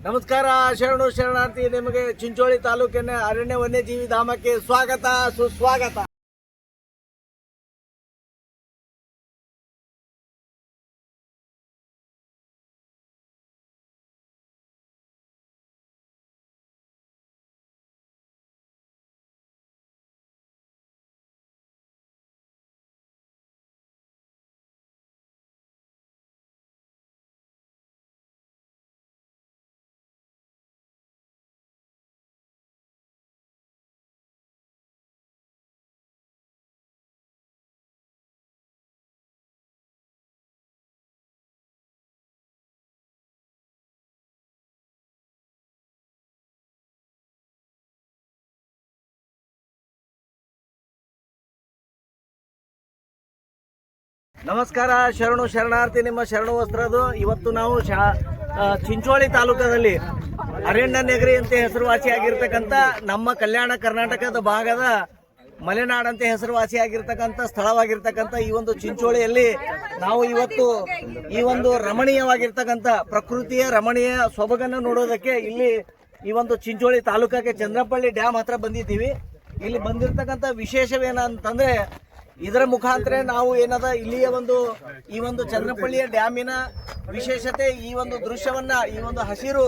ನಮಸ್ಕಾರ ಶರಣು ಶರಣಾರ್ಥಿ. ನಿಮಗೆ ಚಿಂಚೋಳಿ ತಾಲೂಕಿನ ಅರಣ್ಯ ವನ್ಯಜೀವಿ ಧಾಮಕ್ಕೆ ಸ್ವಾಗತ ಸುಸ್ವಾಗತ. ನಮಸ್ಕಾರ ಶರಣು ಶರಣಾರ್ಥಿ. ನಿಮ್ಮ ಶರಣು ವಸ್ತ್ರದು. ಇವತ್ತು ನಾವು ಚಿಂಚೋಳಿ ತಾಲೂಕದಲ್ಲಿ ಅರಣ್ಯ ನಗರಿ ಅಂತ ಹೆಸರುವಾಸಿಯಾಗಿರ್ತಕ್ಕಂಥ ನಮ್ಮ ಕಲ್ಯಾಣ ಕರ್ನಾಟಕದ ಭಾಗದ ಮಲೆನಾಡಂತೆ ಹೆಸರುವಾಸಿಯಾಗಿರ್ತಕ್ಕಂಥ ಸ್ಥಳವಾಗಿರ್ತಕ್ಕಂಥ ಈ ಒಂದು ಚಿಂಚೋಳಿಯಲ್ಲಿ ನಾವು ಇವತ್ತು ಈ ಒಂದು ರಮಣೀಯವಾಗಿರ್ತಕ್ಕಂಥ ಪ್ರಕೃತಿಯ ರಮಣೀಯ ಸೊಬಗನ್ನು ನೋಡೋದಕ್ಕೆ ಇಲ್ಲಿ ಈ ಒಂದು ಚಿಂಚೋಳಿ ತಾಲೂಕಕ್ಕೆ ಚಂದ್ರಪಳ್ಳಿ ಡ್ಯಾಮ್ ಹತ್ರ ಬಂದಿದ್ದೀವಿ. ಇಲ್ಲಿ ಬಂದಿರತಕ್ಕಂಥ ವಿಶೇಷವೇನಂತಂದ್ರೆ ಇದರ ಮುಖಾಂತರ ನಾವು ಏನದ ಇಲ್ಲಿಯ ಈ ಒಂದು ಚಂದ್ರಪಳ್ಳಿಯ ಡ್ಯಾಮಿನ ವಿಶೇಷತೆ, ಈ ಒಂದು ದೃಶ್ಯವನ್ನ, ಈ ಒಂದು ಹಸಿರು,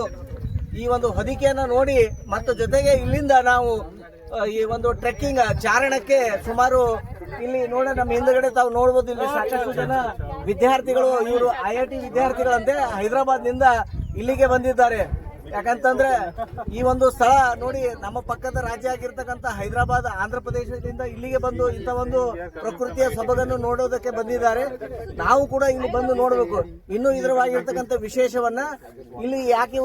ಈ ಒಂದು ಹೊದಿಕೆಯನ್ನ ನೋಡಿ ಮತ್ತು ಜೊತೆಗೆ ಇಲ್ಲಿಂದ ನಾವು ಈ ಒಂದು ಟ್ರೆಕ್ಕಿಂಗ್ ಚಾರಣಕ್ಕೆ ಸುಮಾರು ಇಲ್ಲಿ ನಮ್ಮ ಹಿಂದುಗಡೆ ತಾವು ನೋಡ್ಬೋದು. ಇಲ್ಲಿ ಸಾಕಷ್ಟು ಜನ ವಿದ್ಯಾರ್ಥಿಗಳು, ಇವರು IIT ವಿದ್ಯಾರ್ಥಿಗಳಂತೆ ಹೈದರಾಬಾದ್ ನಿಂದ ಇಲ್ಲಿಗೆ ಬಂದಿದ್ದಾರೆ. ಯಾಕಂತಂದ್ರೆ ಈ ಒಂದು ಸ್ಥಳ ನೋಡಿ, ನಮ್ಮ ಪಕ್ಕದ ರಾಜ್ಯ ಆಗಿರ್ತಕ್ಕಂಥ ಹೈದರಾಬಾದ್, ಆಂಧ್ರ ಪ್ರದೇಶದಿಂದ ಇಲ್ಲಿಗೆ ಬಂದು ಇಂಥ ಒಂದು ಪ್ರಕೃತಿಯ ಸೊಬಗನ್ನು ನೋಡೋದಕ್ಕೆ ಬಂದಿದ್ದಾರೆ. ನಾವು ಕೂಡ ಇಲ್ಲಿ ಬಂದು ನೋಡಬೇಕು. ಇನ್ನು ಇದರವಾಗಿರ್ತಕ್ಕಂಥ ವಿಶೇಷವನ್ನ ಇಲ್ಲಿ ಯಾಕೆ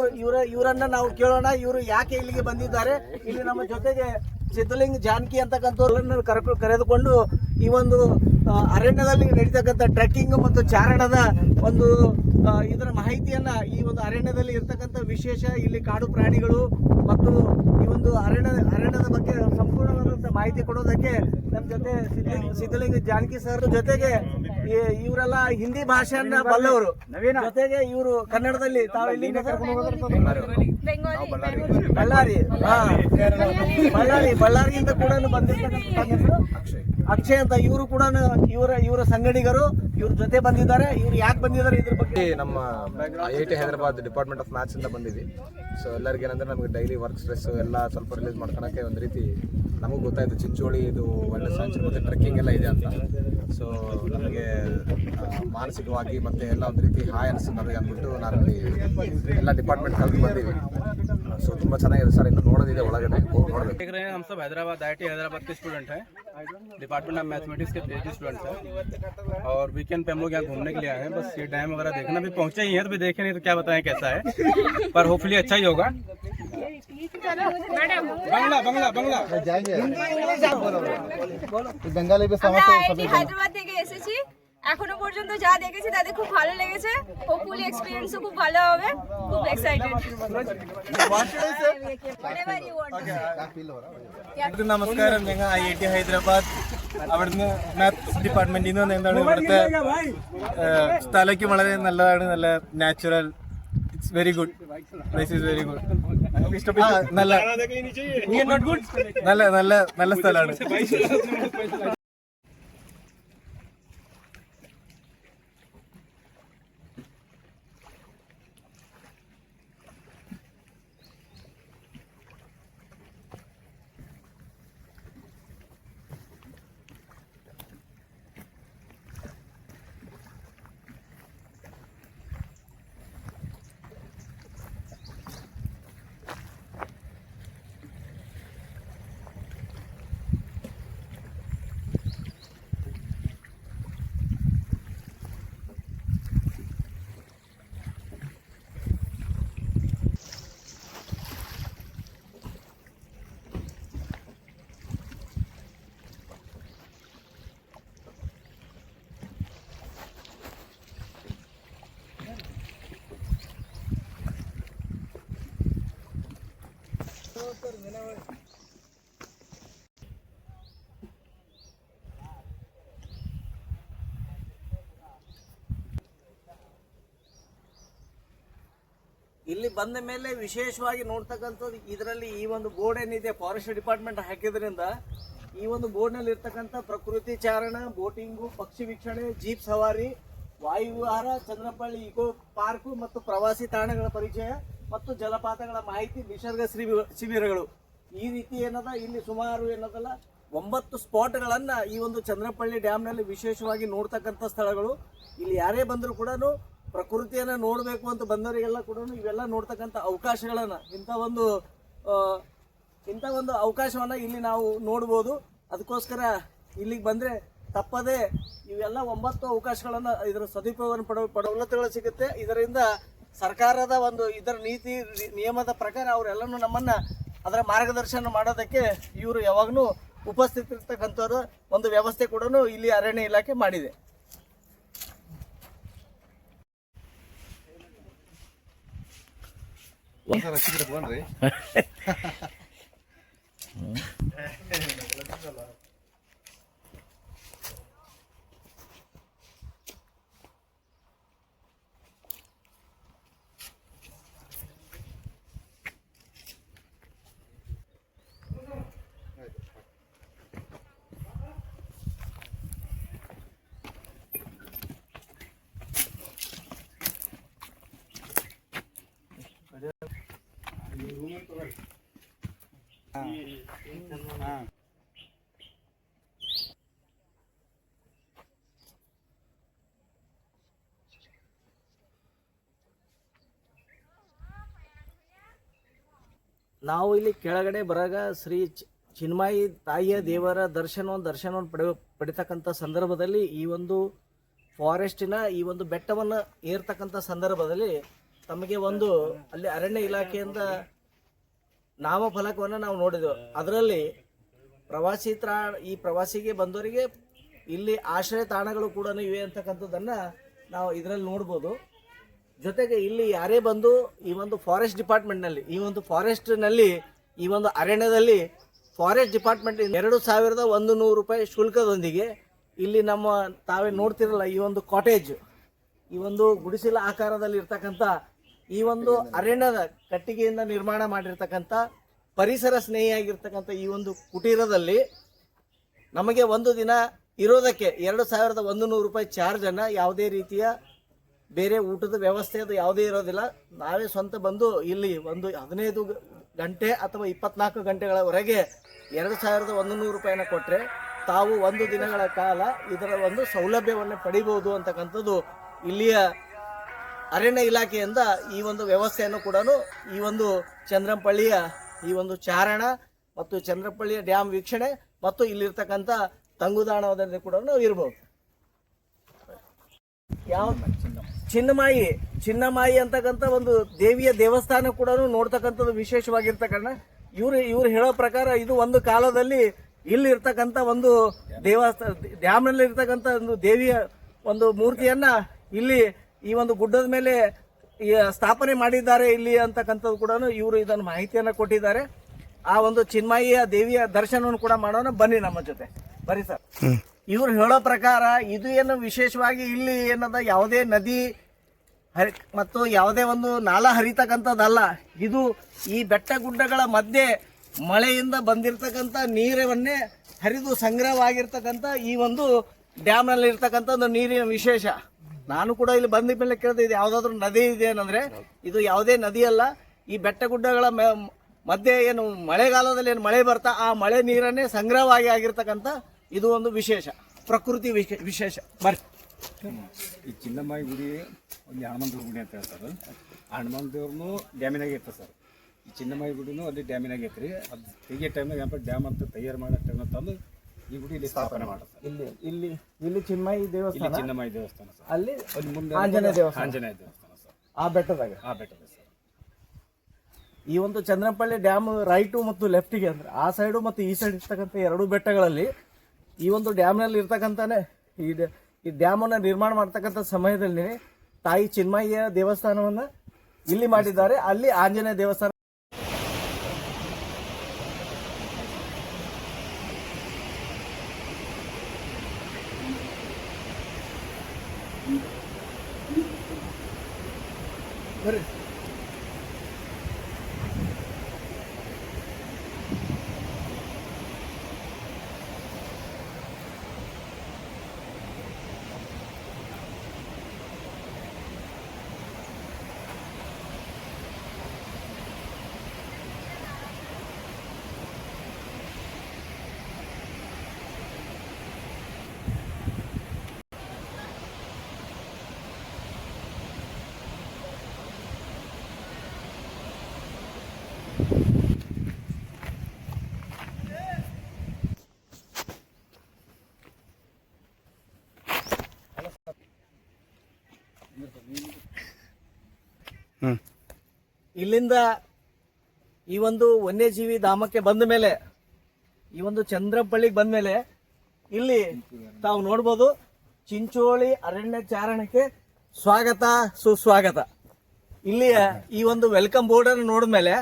ಇವರನ್ನ ನಾವು ಕೇಳೋಣ. ಇವರು ಯಾಕೆ ಇಲ್ಲಿಗೆ ಬಂದಿದ್ದಾರೆ. ಇಲ್ಲಿ ನಮ್ಮ ಜೊತೆಗೆ ಸಿದ್ಧಲಿಂಗ ಜಾನಕಿ ಅಂತಕ್ಕಂಥವ್ರನ್ನ ಕರೆದುಕೊಂಡು ಈ ಒಂದು ಅರಣ್ಯದಲ್ಲಿ ನಡೀತಕ್ಕಂಥ ಟ್ರೆಕ್ಕಿಂಗ್ ಮತ್ತು ಚಾರಣದ ಒಂದು ಇದರ ಮಾಹಿತಿಯನ್ನ, ಈ ಒಂದು ಅರಣ್ಯದಲ್ಲಿ ಇರ್ತಕ್ಕಂಥ ವಿಶೇಷ, ಇಲ್ಲಿ ಕಾಡು ಪ್ರಾಣಿಗಳು ಮತ್ತು ಈ ಒಂದು ಅರಣ್ಯದ ಬಗ್ಗೆ ಸಂಪೂರ್ಣವಾದಂಥ ಮಾಹಿತಿ ಕೊಡೋದಕ್ಕೆ ನಮ್ಮ ಜೊತೆ ಸಿದ್ಧಲಿಂಗ ಜಾನಕಿ ಸರ್ ಜೊತೆಗೆ ಇವರೆಲ್ಲ ಹಿಂದಿ ಭಾಷೆಯನ್ನ ಬಲ್ಲವರು, ಜೊತೆಗೆ ಇವರು ಕನ್ನಡದಲ್ಲಿ ತಾವು ಇಲ್ಲಿ ಬಳ್ಳಾರಿಯಿಂದ ಕೂಡ ಬಂದಿರ್ತಕ್ಕಂಥ ಅಕ್ಷಯ್ ಅಂತ ಇವರು ಕೂಡ ಇವರ ಸಂಗಡಿಗರು, ಇವ್ರ ಜೊತೆ ಬಂದಿದ್ದಾರೆ. ಇವ್ರು ಯಾಕೆ ಬಂದಿದ್ದಾರೆ ಇದ್ರ ಬಗ್ಗೆ ನಮ್ಮ IIT Hyderabad department of maths ಇಂದ ಬಂದಿದ್ವಿ. ಸೊ ಎಲ್ಲರಿಗೂ ಏನಂದ್ರೆ ನಮಗೆ ಡೈಲಿ ವರ್ಕ್ ಸ್ಟ್ರೆಸ್ ಎಲ್ಲ ಸ್ವಲ್ಪ ರಿಲೀಸ್ ಮಾಡ್ಕೊಳಕ್ಕೆ ಒಂದು ರೀತಿ ನಮಗೂ ಗೊತ್ತಾಯ್ತು ಚಿಂಚೋಳಿ ಇದು ಒಳ್ಳೆ ಸೆಂಚುರಿ ಮತ್ತು ಟ್ರೆಕ್ಕಿಂಗ್ ಎಲ್ಲ ಇದೆ ಅಂತ. ಸೊ ನಮಗೆ ಮಾನಸಿಕವಾಗಿ ಮತ್ತೆ ಎಲ್ಲ ಒಂದು ರೀತಿ ಹಾಯ್ ಅನಿಸ್ತು ನಮಗೆ ಅಂದ್ಬಿಟ್ಟು ನಾನಲ್ಲಿ ಎಲ್ಲ ಡಿಪಾರ್ಟ್ಮೆಂಟ್ ಕಲ್ತು ಬಂದೀವಿ. ಸೊ ತುಂಬಾ ಚೆನ್ನಾಗಿದೆ ಸರ್, ಇನ್ನು ನೋಡೋದಿದೆ ಒಳಗಡೆ ಹೋಗಿ ನೋಡಬೇಕು. हम सब IIT हैदराबाद के स्टूडेंट हैं, डिपार्टमेंट ऑफ मैथमेटिक्स के PhD स्टूडेंट हैं और वीकेंड पे हम लोग यहाँ घूमने के लिए आए हैं. बस ये डैम वगैरह देखना, भी पहुँचे ही हैं तो भी देखे नहीं तो क्या बताएं कैसा है, पर होपफुली अच्छा ही होगा. बंगला बंगला बंगला বেঙ্গালি হায়দ্রাবাদ থেকে এসেছি। এখনো পর্যন্ত যা দেখেছি তাতে খুব ভালো লেগেছে। হোপফুলি এক্সপেরিয়েন্সও খুব ভালো হবে। খুব এক্সাইটেড। നമസ്കാരം. ഞങ്ങൾ IIT ഹൈദരാബാദ് അവിടുന്ന് മാത്സ് ഡിപ്പാർട്ട്മെന്റിൽ നിന്ന് എന്താണ് ഇവിടുത്തെ സ്ഥലമൊക്കെ വളരെ നല്ലതാണ്. നല്ല natural, it's very good. Place is very good. നല്ല നല്ല നല്ല നല്ല സ്ഥലമാണ്. ಇಲ್ಲಿ ಬಂದ ಮೇಲೆ ವಿಶೇಷವಾಗಿ ನೋಡ್ತಕ್ಕಂಥದ್ದು ಇದರಲ್ಲಿ ಈ ಒಂದು ಬೋರ್ಡ್ ಏನಿದೆ ಫಾರೆಸ್ಟ್ ಡಿಪಾರ್ಟ್ಮೆಂಟ್ ಹಾಕಿದ್ರಿಂದ ಈ ಒಂದು ಬೋರ್ಡ್ನಲ್ಲಿ ಇರ್ತಕ್ಕಂಥ ಪ್ರಕೃತಿ ಚಾರಣ, ಬೋಟಿಂಗು, ಪಕ್ಷಿ ವೀಕ್ಷಣೆ, ಜೀಪ್ ಸವಾರಿ, ವಾಯುವಿಹಾರ, ಚಂದ್ರಪಳ್ಳಿ ಇಕೋ ಪಾರ್ಕು ಮತ್ತು ಪ್ರವಾಸಿ ತಾಣಗಳ ಪರಿಚಯ ಮತ್ತು ಜಲಪಾತಗಳ ಮಾಹಿತಿ, ನಿಸರ್ಗ ಶಿಬಿರಗಳು, ಈ ರೀತಿ ಏನದ ಇಲ್ಲಿ ಸುಮಾರು ಏನದಲ್ಲ 9 ಸ್ಪಾಟ್ಗಳನ್ನ ಈ ಒಂದು ಚಂದ್ರಪಳ್ಳಿ ಡ್ಯಾಮ್ನಲ್ಲಿ ವಿಶೇಷವಾಗಿ ನೋಡ್ತಕ್ಕಂಥ ಸ್ಥಳಗಳು. ಇಲ್ಲಿ ಯಾರೇ ಬಂದರೂ ಕೂಡ ಪ್ರಕೃತಿಯನ್ನು ನೋಡಬೇಕು ಅಂತ ಬಂದವರಿಗೆಲ್ಲ ಕೂಡ ಇವೆಲ್ಲ ನೋಡ್ತಕ್ಕಂಥ ಅವಕಾಶಗಳನ್ನು ಇಂಥ ಒಂದು ಅವಕಾಶವನ್ನು ಇಲ್ಲಿ ನಾವು ನೋಡ್ಬೋದು. ಅದಕ್ಕೋಸ್ಕರ ಇಲ್ಲಿಗೆ ಬಂದರೆ ತಪ್ಪದೇ ಇವೆಲ್ಲ 9 ಅವಕಾಶಗಳನ್ನು ಇದರ ಸದುಪಯೋಗವನ್ನು ಪಡವಲತ್ತುಗಳು ಸಿಗುತ್ತೆ. ಇದರಿಂದ ಸರ್ಕಾರದ ಇದರ ನೀತಿ ನಿಯಮದ ಪ್ರಕಾರ ಅವರೆಲ್ಲನೂ ನಮ್ಮನ್ನು ಅದರ ಮಾರ್ಗದರ್ಶನ ಮಾಡೋದಕ್ಕೆ ಇವರು ಯಾವಾಗಲೂ ಉಪಸ್ಥಿತಿರ್ತಕ್ಕಂಥವ್ರು ಒಂದು ವ್ಯವಸ್ಥೆ ಕೂಡ ಇಲ್ಲಿ ಅರಣ್ಯ ಇಲಾಖೆ ಮಾಡಿದೆ. ನಾವು ಇಲ್ಲಿ ಕೆಳಗಡೆ ಬರಾಗ ಶ್ರೀ ಚಿನ್ಮಯಿ ತಾಯಿಯ ದೇವರ ದರ್ಶನವನ್ನು ಪಡಿತಕ್ಕಂಥ ಸಂದರ್ಭದಲ್ಲಿ ಈ ಒಂದು ಫಾರೆಸ್ಟಿನ ಈ ಒಂದು ಬೆಟ್ಟವನ್ನು ಏರ್ತಕ್ಕಂಥ ಸಂದರ್ಭದಲ್ಲಿ ತಮಗೆ ಅಲ್ಲಿ ಅರಣ್ಯ ಇಲಾಖೆಯಿಂದ ನಾಮಫಲಕವನ್ನು ನಾವು ನೋಡಿದೆವು. ಅದರಲ್ಲಿ ಪ್ರವಾಸಿಗೆ ಬಂದವರಿಗೆ ಇಲ್ಲಿ ಆಶ್ರಯ ತಾಣಗಳು ಕೂಡ ಇವೆ ಅಂತಕ್ಕಂಥದ್ದನ್ನು ನಾವು ಇದರಲ್ಲಿ ನೋಡ್ಬೋದು. ಜೊತೆಗೆ ಇಲ್ಲಿ ಯಾರೇ ಬಂದು ಈ ಒಂದು ಫಾರೆಸ್ಟ್ ಡಿಪಾರ್ಟ್ಮೆಂಟ್ನಲ್ಲಿ ಈ ಒಂದು ಅರಣ್ಯದಲ್ಲಿ ಫಾರೆಸ್ಟ್ ಡಿಪಾರ್ಟ್ಮೆಂಟ್ 2100 ರೂಪಾಯಿ ಶುಲ್ಕದೊಂದಿಗೆ ಇಲ್ಲಿ ತಾವೇ ನೋಡ್ತಿರಲ್ಲ ಈ ಒಂದು ಕಾಟೇಜ್, ಈ ಒಂದು ಗುಡಿಸಲ ಆಕಾರದಲ್ಲಿ ಇರ್ತಕ್ಕಂಥ ಈ ಒಂದು ಅರಣ್ಯದ ಕಟ್ಟಿಗೆಯಿಂದ ನಿರ್ಮಾಣ ಮಾಡಿರ್ತಕ್ಕಂಥ ಪರಿಸರ ಸ್ನೇಹಿಯಾಗಿರ್ತಕ್ಕಂಥ ಈ ಒಂದು ಕುಟೀರದಲ್ಲಿ ನಮಗೆ ಒಂದು ದಿನ ಇರೋದಕ್ಕೆ 2100 ರೂಪಾಯಿ ಚಾರ್ಜನ್ನು, ಯಾವುದೇ ರೀತಿಯ ಬೇರೆ ಊಟದ ವ್ಯವಸ್ಥೆ ಅದು ಯಾವುದೇ ಇರೋದಿಲ್ಲ. ನಾವೇ ಸ್ವಂತ ಬಂದು ಇಲ್ಲಿ 15 ಗಂಟೆ ಅಥವಾ 24 ಗಂಟೆಗಳವರೆಗೆ 2100 ರೂಪಾಯಿನ ಕೊಟ್ಟರೆ ತಾವು 1 ದಿನಗಳ ಕಾಲ ಇದರ ಸೌಲಭ್ಯವನ್ನು ಪಡಿಬೋದು ಅಂತಕ್ಕಂಥದ್ದು ಇಲ್ಲಿಯ ಅರಣ್ಯ ಇಲಾಖೆಯಿಂದ ಈ ವ್ಯವಸ್ಥೆಯನ್ನು ಕೂಡ ಈ ಚಂದ್ರಪಳ್ಳಿಯ ಈ ಚಾರಣ ಮತ್ತು ಚಂದ್ರಪಳ್ಳಿಯ ಡ್ಯಾಮ್ ವೀಕ್ಷಣೆ ಮತ್ತು ಇಲ್ಲಿರ್ತಕ್ಕಂಥ ತಂಗುದಾಣದಲ್ಲಿ ಕೂಡ ಇರ್ಬೋದು. ಯಾವ ಚಿನ್ನಮಾಯಿ ಅಂತಕ್ಕಂಥ ದೇವಿಯ ದೇವಸ್ಥಾನ ಕೂಡ ನೋಡ್ತಕ್ಕಂಥದ್ದು ವಿಶೇಷವಾಗಿರ್ತಕ್ಕಂಥ ಇವ್ರು ಹೇಳೋ ಪ್ರಕಾರ ಇದು ಒಂದು ಕಾಲದಲ್ಲಿ ಇಲ್ಲಿ ಇರ್ತಕ್ಕಂಥ ದೇವಸ್ಥಾನ ಡ್ಯಾಮ್ನಲ್ಲಿ ಇರ್ತಕ್ಕಂಥ ದೇವಿಯ ಮೂರ್ತಿಯನ್ನ ಇಲ್ಲಿ ಈ ಗುಡ್ಡದ ಮೇಲೆ ಸ್ಥಾಪನೆ ಮಾಡಿದ್ದಾರೆ ಇಲ್ಲಿ ಅಂತಕ್ಕಂಥದ್ದು ಕೂಡ ಇವರು ಇದನ್ನು ಮಾಹಿತಿಯನ್ನು ಕೊಟ್ಟಿದ್ದಾರೆ. ಆ ಚಿನ್ಮಯಿಯ ದೇವಿಯ ದರ್ಶನವನ್ನು ಕೂಡ ಮಾಡೋಣ, ಬನ್ನಿ ನಮ್ಮ ಜೊತೆ ಬನ್ನಿ ಸರ್. ಇವ್ರು ಹೇಳೋ ಪ್ರಕಾರ ಇದು ಏನು ವಿಶೇಷವಾಗಿ ಇಲ್ಲಿ ಏನದ ಯಾವುದೇ ನದಿ ಮತ್ತು ಯಾವುದೇ ನಾಲ ಹರಿತಕ್ಕಂಥದ್ದಲ್ಲ. ಇದು ಈ ಬೆಟ್ಟ ಗುಡ್ಡಗಳ ಮಧ್ಯೆ ಮಳೆಯಿಂದ ಬಂದಿರತಕ್ಕಂಥ ನೀರವನ್ನೇ ಹರಿದು ಸಂಗ್ರಹವಾಗಿರ್ತಕ್ಕಂಥ ಈ ಡ್ಯಾಮ್ನಲ್ಲಿ ಇರ್ತಕ್ಕಂಥ ನೀರಿನ ವಿಶೇಷ. ನಾನು ಕೂಡ ಇಲ್ಲಿ ಬಂದ ಮೇಲೆ ಕೇಳಿದೆ, ಇದು ಯಾವುದಾದ್ರೂ ನದಿ ಇದೆ ಏನಂದ್ರೆ ಇದು ಯಾವುದೇ ನದಿ ಅಲ್ಲ. ಈ ಬೆಟ್ಟ ಗುಡ್ಡಗಳ ಮಧ್ಯೆ ಏನು ಮಳೆಗಾಲದಲ್ಲಿ ಏನು ಮಳೆ ಬರ್ತಾ ಆ ಮಳೆ ನೀರನ್ನೇ ಸಂಗ್ರಹವಾಗಿ ಆಗಿರ್ತಕ್ಕಂಥ ಇದು ವಿಶೇಷ, ಪ್ರಕೃತಿ ವಿಶೇಷ. ಬರ್ರಿ. ಈ ಚಿನ್ನಮ್ಮಾಯಿ ಗುಡಿ ಒಂದು ಹನುಮಂತ ಗುಡಿ ಅಂತ ಹೇಳ್ತಾರೆ. ಆ ಹನುಮಂತ ದೇವ್ರನ್ನು ಡ್ಯಾಮಿನಾಗೆ ಇರ್ತದೆ ಸರ್. ಈ ಚಿನ್ನಮ್ಮಾಯಿ ಗುಡಿನೂ ಅಲ್ಲಿ ಡ್ಯಾಮಿನಾಗೆ ಐತ್ರಿ. ಅದು ತೆಗಿಯೋ ಟೈಮ್ನಾಗ ಏನಪ್ಪ ಡ್ಯಾಮ್ ಅಂತ ತಯಾರು ಮಾಡೋ ಟೈಮ್ನ ತಂದು ಈ ಗುಡಿ ಇಲ್ಲಿ ಸ್ಥಾಪನೆ ಮಾಡ್ತಾರೆ. ಇಲ್ಲಿ ಚಿನ್ಮಯಿ ದೇವಸ್ಥಾನ, ಚಿನ್ನಮ್ಮಾಯಿ ದೇವಸ್ಥಾನ ಸರ್. ಅಲ್ಲಿ ಮುಂದೆ ಆಂಜನೇಯ ದೇವಸ್ಥಾನ ಸರ್. ಆ ಬೆಟ್ಟದಾಗ ಸರ್. ಈ ಚಂದ್ರಪಳ್ಳಿ ಡ್ಯಾಮ್ ರೈಟು ಮತ್ತು ಲೆಫ್ಟಿಗೆ ಅಂದ್ರೆ ಆ ಸೈಡು ಮತ್ತು ಈ ಸೈಡ್ ಇರ್ತಕ್ಕಂಥ 2 ಬೆಟ್ಟಗಳಲ್ಲಿ ಈ ಡ್ಯಾಮ್ನಲ್ಲಿ ಇರ್ತಕ್ಕಂಥನೇ ಈ ಡ್ಯಾಮನ್ನು ನಿರ್ಮಾಣ ಮಾಡ್ತಕ್ಕಂಥ ಸಮಯದಲ್ಲಿ ತಾಯಿ ಚಿನ್ಮಯಿಯ ದೇವಸ್ಥಾನವನ್ನು ಇಲ್ಲಿ ಮಾಡಿದ್ದಾರೆ. ಅಲ್ಲಿ ಆಂಜನೇಯ ದೇವಸ್ಥಾನ ಇಲ್ಲಿಂದ ಈ ಒಂದು ವನ್ಯಜೀವಿ ಧಾಮಕ್ಕೆ ಬಂದ ಮೇಲೆ, ಈ ಒಂದು ಚಂದ್ರಪಳ್ಳಿಗೆ ಬಂದ ಮೇಲೆ ಇಲ್ಲಿ ತಾವು ನೋಡ್ಬೋದು ಚಿಂಚೋಳಿ ಅರಣ್ಯ ಚಾರಣಕ್ಕೆ ಸ್ವಾಗತ ಸುಸ್ವಾಗತ. ಇಲ್ಲಿ ಈ ಒಂದು ವೆಲ್ಕಮ್ ಬೋರ್ಡ್ ಅನ್ನು ನೋಡಿದ್ಮೇಲೆ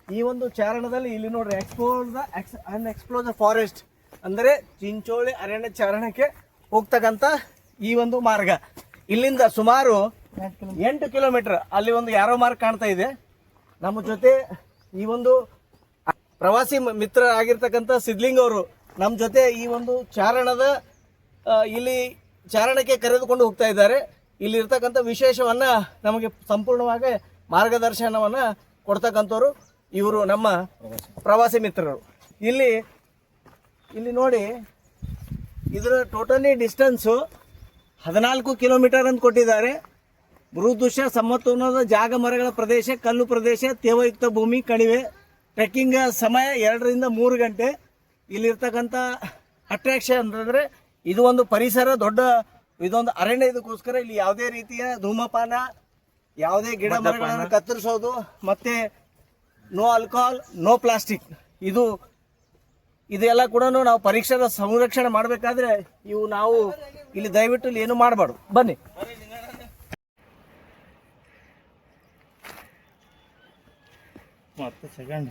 ಈ ಒಂದು ಚಾರಣದಲ್ಲಿ ಇಲ್ಲಿ ನೋಡ್ರಿ ಎಕ್ಸ್ಪ್ಲೋರ್ ದ ಫಾರೆಸ್ಟ್ ಅಂದರೆ ಚಿಂಚೋಳಿ ಅರಣ್ಯ ಚಾರಣಕ್ಕೆ ಹೋಗ್ತಕ್ಕಂಥ ಈ ಒಂದು ಮಾರ್ಗ. ಇಲ್ಲಿಂದ ಸುಮಾರು 8 ಕಿಲೋಮೀಟರ್ ಅಲ್ಲಿ ಒಂದು ಯಾರೋ ಮಾರ್ಕ್ ಕಾಣ್ತಾ ಇದೆ. ನಮ್ಮ ಜೊತೆ ಈ ಒಂದು ಪ್ರವಾಸಿ ಮಿತ್ರ ಆಗಿರ್ತಕ್ಕಂಥ ಸಿದ್ಲಿಂಗ್ ಅವರು ನಮ್ಮ ಜೊತೆ ಈ ಒಂದು ಚಾರಣದ ಇಲ್ಲಿ ಚಾರಣಕ್ಕೆ ಕರೆದುಕೊಂಡು ಹೋಗ್ತಾ ಇದ್ದಾರೆ. ಇಲ್ಲಿ ಇರ್ತಕ್ಕಂಥ ವಿಶೇಷವನ್ನ ನಮಗೆ ಸಂಪೂರ್ಣವಾಗಿ ಮಾರ್ಗದರ್ಶನವನ್ನ ಕೊಡ್ತಕ್ಕಂಥವ್ರು ಇವರು ನಮ್ಮ ಪ್ರವಾಸಿ ಮಿತ್ರರು. ಇಲ್ಲಿ ನೋಡಿ, ಇದರ ಟೋಟಲಿ ಡಿಸ್ಟೆನ್ಸು 14 ಕಿಲೋಮೀಟರ್ ಅಂತ ಕೊಟ್ಟಿದ್ದಾರೆ. ಭೂದೃಶ್ಯ ಸಮತೋಲನದ ಜಾಗ, ಮರಗಳ ಪ್ರದೇಶ, ಕಲ್ಲು ಪ್ರದೇಶ, ತೇವಯುಕ್ತ ಭೂಮಿ, ಕಣಿವೆ. ಟ್ರೆಕ್ಕಿಂಗ್ ಸಮಯ 2 ರಿಂದ 3 ಗಂಟೆ. ಇಲ್ಲಿರ್ತಕ್ಕಂಥ ಅಟ್ರಾಕ್ಷನ್ ಅಂತಂದರೆ ಇದು ಒಂದು ಪರಿಸರ, ದೊಡ್ಡ ಇದೊಂದು ಅರಣ್ಯ. ಇದಕ್ಕೋಸ್ಕರ ಇಲ್ಲಿ ಯಾವುದೇ ರೀತಿಯ ಧೂಮಪಾನ, ಯಾವುದೇ ಗಿಡ ಮರಗಳನ್ನು ಕತ್ತರಿಸೋದು, ಮತ್ತೆ ನೋ ಆಲ್ಕೋಹಾಲ್, ನೋ ಪ್ಲಾಸ್ಟಿಕ್, ಇದೆಲ್ಲ ಕೂಡ ನಾವು ಪರಿಸರ ಸಂರಕ್ಷಣೆ ಮಾಡಬೇಕಾದ್ರೆ ನಾವು ಇಲ್ಲಿ ದಯವಿಟ್ಟು ಇಲ್ಲಿ ಏನು ಮಾಡಬಾರ್ದು. ಬನ್ನಿ. ಮತ್ತೆ ಸೆಕೆಂಡ್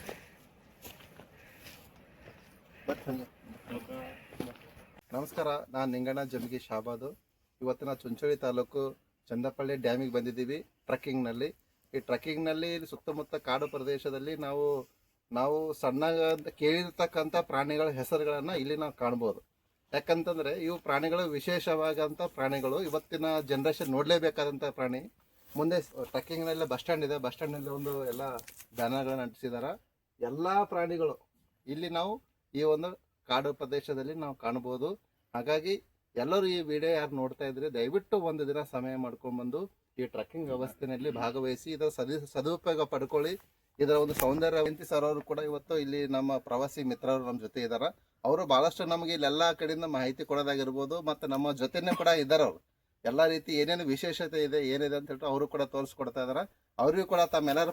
ನಮಸ್ಕಾರ, ನಾನು ನಿಂಗಣ್ಣ ಜಮಗಿ ಶಾಬಾದು. ಇವತ್ತಿನ ಚುಂಚೋಳಿ ತಾಲೂಕು ಚಂದಪಳ್ಳಿ ಡ್ಯಾಮಿಗೆ ಬಂದಿದ್ದೀವಿ ಟ್ರಕ್ಕಿಂಗ್ನಲ್ಲಿ. ಈ ಟ್ರಕ್ಕಿಂಗ್ನಲ್ಲಿ ಸುತ್ತಮುತ್ತ ಕಾಡು ಪ್ರದೇಶದಲ್ಲಿ ನಾವು ಸಣ್ಣ ಕೇಳಿರ್ತಕ್ಕಂಥ ಪ್ರಾಣಿಗಳ ಹೆಸರುಗಳನ್ನು ಇಲ್ಲಿ ನಾವು ಕಾಣ್ಬೋದು. ಯಾಕಂತಂದರೆ ಇವು ಪ್ರಾಣಿಗಳು ವಿಶೇಷವಾದಂಥ ಪ್ರಾಣಿಗಳು, ಇವತ್ತಿನ ಜನ್ರೇಷನ್ ನೋಡಲೇಬೇಕಾದಂಥ ಪ್ರಾಣಿ. ಮುಂದೆ ಟ್ರಕ್ಕಿಂಗ್ನಲ್ಲಿ ಬಸ್ ಸ್ಟ್ಯಾಂಡ್ ಇದೆ, ಬಸ್ ಸ್ಟ್ಯಾಂಡ್ನಲ್ಲಿ ಒಂದು ಎಲ್ಲ ಬ್ಯಾನರ್ಗಳನ್ನು ಅಂಟಿಸಿದ್ದಾರೆ. ಎಲ್ಲ ಪ್ರಾಣಿಗಳು ಇಲ್ಲಿ ನಾವು ಈ ಒಂದು ಕಾಡು ಪ್ರದೇಶದಲ್ಲಿ ನಾವು ಕಾಣ್ಬೋದು. ಹಾಗಾಗಿ ಎಲ್ಲರೂ ಈ ವಿಡಿಯೋ ಯಾರು ನೋಡ್ತಾ ಇದ್ರೆ ದಯವಿಟ್ಟು ಒಂದು ದಿನ ಸಮಯ ಮಾಡ್ಕೊಂಡ್ಬಂದು ಈ ಟ್ರಕ್ಕಿಂಗ್ ವ್ಯವಸ್ಥೆಯಲ್ಲಿ ಭಾಗವಹಿಸಿ ಇದರ ಸದುಪಯೋಗ ಪಡ್ಕೊಳ್ಳಿ. ಇದರ ಒಂದು ಸೌಂದರ್ಯ ಸರ್ ಅವರು ಕೂಡ ಇವತ್ತು ಇಲ್ಲಿ ನಮ್ಮ ಪ್ರವಾಸಿ ಮಿತ್ರರು ನಮ್ಮ ಜೊತೆ ಇದ್ದಾರೆ. ಅವರು ಭಾಳಷ್ಟು ನಮಗೆ ಇಲ್ಲೆಲ್ಲ ಕಡೆಯಿಂದ ಮಾಹಿತಿ ಕೊಡೋದಾಗಿರ್ಬೋದು, ಮತ್ತು ನಮ್ಮ ಜೊತೆನೇ ಕೂಡ ಇದ್ದಾರೆ. ಅವರು ಎಲ್ಲ ರೀತಿ ಏನೇನು ವಿಶೇಷತೆ ಇದೆ, ಏನಿದೆ ಅಂತ ಹೇಳ್ಬಿಟ್ಟು ಅವರು ಕೂಡ ತೋರಿಸ್ಕೊಡ್ತಾ ಇದ್ದಾರೆ. ಅವರಿಗೂ ಕೂಡ ತಮ್ಮೆಲ್ಲರ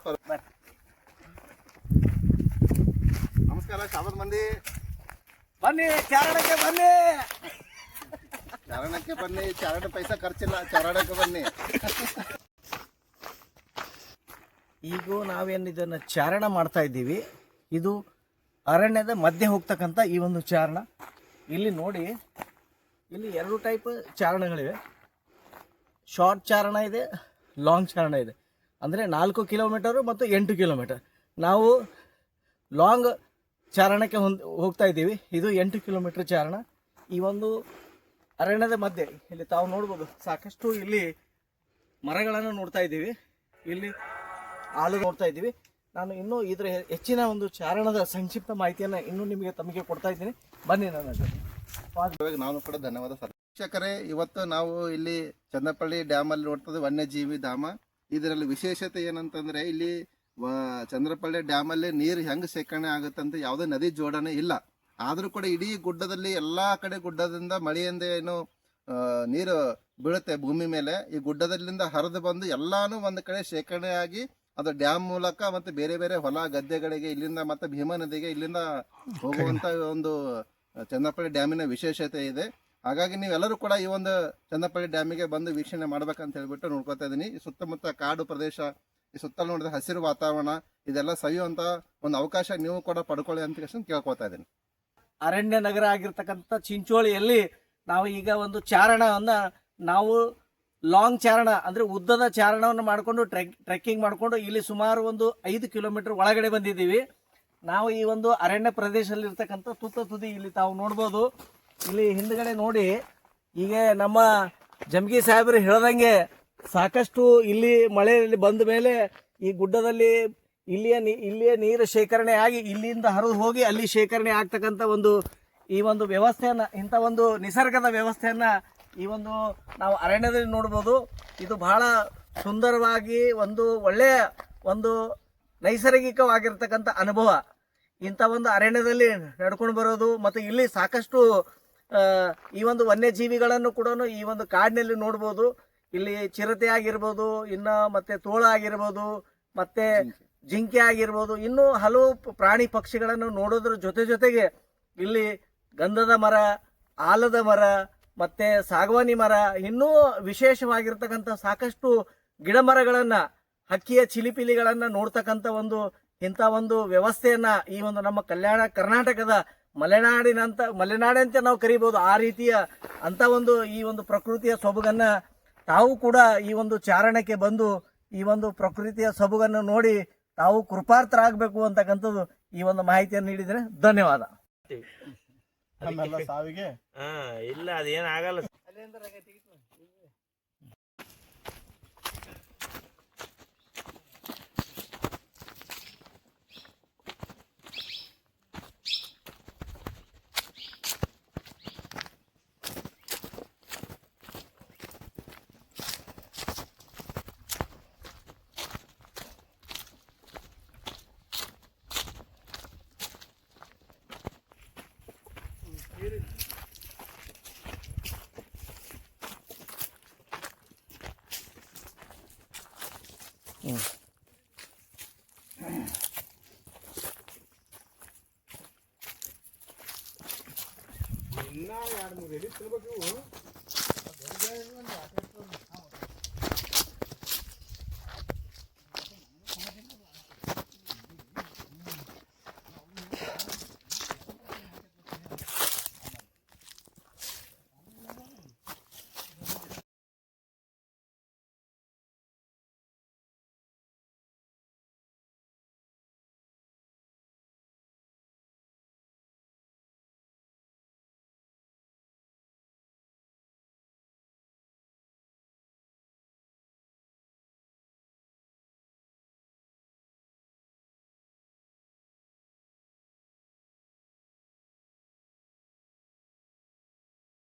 ನಮಸ್ಕಾರ. ಶಾಬಾದ್ ಮಂದಿ ಬನ್ನಿ, ಚಾರಣಕ್ಕೆ ಬನ್ನಿ. ಚಾರಣಕ್ಕೆ ಬನ್ನಿ, ಚಾರಣ ಪೈಸಾ ಖರ್ಚಿಲ್ಲ, ಚಾರಣಕ್ಕೆ ಬನ್ನಿ. ಈಗ ನಾವೇನು ಇದನ್ನು ಚಾರಣ ಮಾಡ್ತಾ ಇದ್ದೀವಿ, ಇದು ಅರಣ್ಯದ ಮಧ್ಯೆ ಹೋಗ್ತಕ್ಕಂಥ ಈ ಒಂದು ಚಾರಣ. ಇಲ್ಲಿ ನೋಡಿ, ಇಲ್ಲಿ 2 ಟೈಪ್ ಚಾರಣಗಳಿವೆ. ಶಾರ್ಟ್ ಚಾರಣ ಇದೆ, ಲಾಂಗ್ ಚಾರಣ ಇದೆ. ಅಂದರೆ 4 ಕಿಲೋಮೀಟರು ಮತ್ತು 8 ಕಿಲೋಮೀಟರ್. ನಾವು ಲಾಂಗ್ ಚಾರಣಕ್ಕೆ ಹೋಗ್ತಾ ಇದ್ದೀವಿ. ಇದು 8 ಕಿಲೋಮೀಟರ್ ಚಾರಣ. ಈ ಒಂದು ಅರಣ್ಯದ ಮಧ್ಯೆ ಇಲ್ಲಿ ತಾವು ನೋಡ್ಬೋದು, ಸಾಕಷ್ಟು ಇಲ್ಲಿ ಮರಗಳನ್ನು ನೋಡ್ತಾ ಇದ್ದೀವಿ, ಇಲ್ಲಿ ಆಳು ನೋಡ್ತಾ ಇದ್ದೀವಿ. ನಾನು ಇನ್ನೂ ಇದರ ಹೆಚ್ಚಿನ ಒಂದು ಚಾರಣದ ಸಂಕ್ಷಿಪ್ತ ಮಾಹಿತಿಯನ್ನು ತಮಗೆ ಕೊಡ್ತಾ ಇದ್ದೀನಿ. ಬನ್ನಿ ನಾನು ಕೂಡ ಧನ್ಯವಾದ ಸರ್. ವೀಕ್ಷಕರೇ, ಇವತ್ತು ನಾವು ಇಲ್ಲಿ ಚಂದಪಳ್ಳಿ ಡ್ಯಾಮಲ್ಲಿ ನೋಡ್ತದೆ ವನ್ಯಜೀವಿ ಧಾಮ. ಇದರಲ್ಲಿ ವಿಶೇಷತೆ ಏನಂತಂದರೆ ಇಲ್ಲಿ ಚಂದ್ರಪಳ್ಳಿ ಡ್ಯಾಮಲ್ಲಿ ನೀರು ಹೆಂಗೆ ಶೇಖರಣೆ ಆಗುತ್ತಂತ ಯಾವುದೇ ನದಿ ಜೋಡಣೆ ಇಲ್ಲ. ಆದರೂ ಕೂಡ ಇಡೀ ಗುಡ್ಡದಲ್ಲಿ ಎಲ್ಲ ಕಡೆ ಗುಡ್ಡದಿಂದ ಮಳೆಯಿಂದ ಏನು ನೀರು ಬೀಳುತ್ತೆ ಭೂಮಿ ಮೇಲೆ, ಈ ಗುಡ್ಡದಲ್ಲಿಂದ ಹರಿದು ಬಂದು ಎಲ್ಲಾನು ಒಂದು ಕಡೆ ಶೇಖರಣೆ ಆಗಿ ಅದು ಡ್ಯಾಮ್ ಮೂಲಕ ಮತ್ತು ಬೇರೆ ಬೇರೆ ಹೊಲ ಗದ್ದೆಗಳಿಗೆ ಇಲ್ಲಿಂದ ಮತ್ತು ಭೀಮಾ ನದಿಗೆ ಇಲ್ಲಿಂದ ಹೋಗುವಂಥ ಒಂದು ಚಂದ್ರಪಳ್ಳಿ ಡ್ಯಾಮಿನ ವಿಶೇಷತೆ ಇದೆ. ಹಾಗಾಗಿ ನೀವೆಲ್ಲರೂ ಕೂಡ ಈ ಒಂದು ಚಂದ್ರಪಳ್ಳಿ ಡ್ಯಾಮಿಗೆ ಬಂದು ವೀಕ್ಷಣೆ ಮಾಡ್ಬೇಕಂತ ಹೇಳ್ಬಿಟ್ಟು ನೋಡ್ಕೊತಾ ಇದ್ದೀನಿ. ಈ ಸುತ್ತಮುತ್ತ ಕಾಡು ಪ್ರದೇಶ, ಈ ಸುತ್ತಲೂ ನೋಡಿದ್ರೆ ಹಸಿರು ವಾತಾವರಣ, ಇದೆಲ್ಲ ಸವಿಯುವಂಥ ಒಂದು ಅವಕಾಶ ನೀವು ಕೂಡ ಪಡ್ಕೊಳ್ಳಿ ಅಂತ ಕೇಳ್ಕೊತಾ ಇದ್ದೀನಿ. ಅರಣ್ಯ ನಗರ ಆಗಿರ್ತಕ್ಕಂಥ ಚಿಂಚೋಳಿಯಲ್ಲಿ ನಾವು ಈಗ ಒಂದು ಚಾರಣವನ್ನು ನಾವು ಲಾಂಗ್ ಚಾರಣ ಅಂದರೆ ಉದ್ದದ ಚಾರಣವನ್ನು ಮಾಡಿಕೊಂಡು ಟ್ರೆಕ್ಕಿಂಗ್ ಮಾಡಿಕೊಂಡು ಇಲ್ಲಿ ಸುಮಾರು ಒಂದು 5 ಕಿಲೋಮೀಟರ್ ಒಳಗಡೆ ಬಂದಿದ್ದೀವಿ. ನಾವು ಈ ಒಂದು ಅರಣ್ಯ ಪ್ರದೇಶದಲ್ಲಿರ್ತಕ್ಕಂಥ ತುದಿ ಇಲ್ಲಿ ತಾವು ನೋಡ್ಬೋದು. ಇಲ್ಲಿ ಹಿಂದ್ಗಡೆ ನೋಡಿ, ಈಗ ನಮ್ಮ ಜಮಗಿ ಸಾಹೇಬರು ಹೇಳ್ದಂಗೆ ಸಾಕಷ್ಟು ಇಲ್ಲಿ ಮಳೆಯಲ್ಲಿ ಬಂದ ಮೇಲೆ ಈ ಗುಡ್ಡದಲ್ಲಿ ಇಲ್ಲಿಯ ನೀರು ಶೇಖರಣೆ ಆಗಿ ಇಲ್ಲಿಂದ ಹರಿದು ಹೋಗಿ ಅಲ್ಲಿ ಶೇಖರಣೆ ಆಗ್ತಕ್ಕಂಥ ಈ ಒಂದು ವ್ಯವಸ್ಥೆಯನ್ನು, ಇಂಥ ಒಂದು ನಿಸರ್ಗದ ವ್ಯವಸ್ಥೆಯನ್ನು ಈ ಒಂದು ನಾವು ಅರಣ್ಯದಲ್ಲಿ ನೋಡ್ಬೋದು. ಇದು ಬಹಳ ಸುಂದರವಾಗಿ ಒಂದು ಒಳ್ಳೆಯ ಒಂದು ನೈಸರ್ಗಿಕವಾಗಿರ್ತಕ್ಕಂಥ ಅನುಭವ. ಇಂಥ ಒಂದು ಅರಣ್ಯದಲ್ಲಿ ನಡ್ಕೊಂಡು ಬರೋದು ಮತ್ತು ಇಲ್ಲಿ ಸಾಕಷ್ಟು ಈ ಒಂದು ವನ್ಯಜೀವಿಗಳನ್ನು ಕೂಡ ಈ ಒಂದು ಕಾಡಿನಲ್ಲಿ ನೋಡ್ಬೋದು. ಇಲ್ಲಿ ಚಿರತೆ ಆಗಿರ್ಬೋದು, ಇನ್ನು ಮತ್ತೆ ತೋಳ ಆಗಿರ್ಬೋದು, ಮತ್ತೆ ಜಿಂಕೆ ಆಗಿರ್ಬೋದು, ಇನ್ನೂ ಹಲವು ಪ್ರಾಣಿ ಪಕ್ಷಿಗಳನ್ನು ನೋಡೋದ್ರ ಜೊತೆಗೆ ಇಲ್ಲಿ ಗಂಧದ ಮರ, ಆಲದ ಮರ, ಮತ್ತೆ ಸಾಗವಾನಿ ಮರ, ಇನ್ನೂ ವಿಶೇಷವಾಗಿರ್ತಕ್ಕಂಥ ಸಾಕಷ್ಟು ಗಿಡ ಮರಗಳನ್ನ, ಹಕ್ಕಿಯ ಚಿಲಿಪಿಲಿಗಳನ್ನ ನೋಡ್ತಕ್ಕಂಥ ಇಂಥ ಒಂದು ವ್ಯವಸ್ಥೆಯನ್ನ ಈ ಒಂದು ನಮ್ಮ ಕರ್ನಾಟಕದ ಮಲೆನಾಡಂತೆ ನಾವು ಕರಿಬಹುದು. ಆ ರೀತಿಯ ಅಂತ ಈ ಒಂದು ಪ್ರಕೃತಿಯ ಸೊಬಗನ್ನ ತಾವು ಕೂಡ ಈ ಒಂದು ಚಾರಣಕ್ಕೆ ಬಂದು ಈ ಒಂದು ಪ್ರಕೃತಿಯ ಸೊಬಗನ್ನು ನೋಡಿ ತಾವು ಕೃಪಾರ್ಥರಾಗಬೇಕು ಅಂತಕ್ಕಂಥದ್ದು ಈ ಒಂದು ಮಾಹಿತಿಯನ್ನು ನೀಡಿದರೆ ಧನ್ಯವಾದ. ಸಾವಿಗೆ ಇಲ್ಲ ಅದೇನಾಗಲ್ಲ. ಇನ್ನ 2-3 ಎಲ್ಲಿ ತಿಳ್ಬೇಕು.